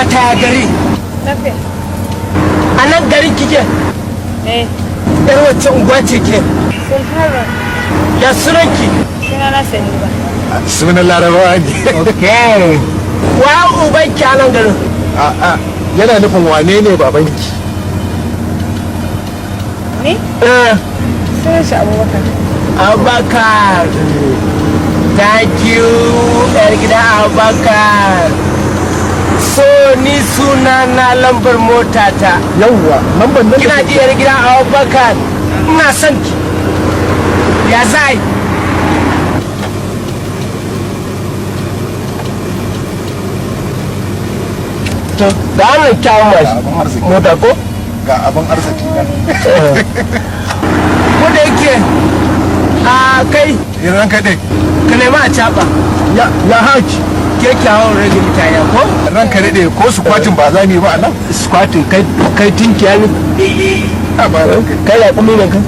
Ƙawata ya gari. Lafiya. A nan garin kike? Eh. Yar wacce unguwa ce ke? Sun fara. Ya sunanki? Suna na sani ba. Sunan Larabawa ne. Okay. Wa ubanki a nan garin? A'a, yana nufin wane ne babanki? Ni? Sunan shi Abubakar. Abubakar. Thank you, yar gida Abubakar. So ni suna na lambar motata. Yawwa, lambar nan. Kina ji yar gida Abubakar. Ina son ki. Ya zai. To, da hannun kyawun mashi. Mota ko? Ga abin arziki nan. Ko da yake a kai Iran kaɗai. ka nema a caɓa. Ya haki. Ke kyawun rage mutane ko? Ranka daɗe ko su kwatin ba za mu yi ba a nan? Squatting kai tinkiya ne. A ba ranka. Kai ya kuma ne kan?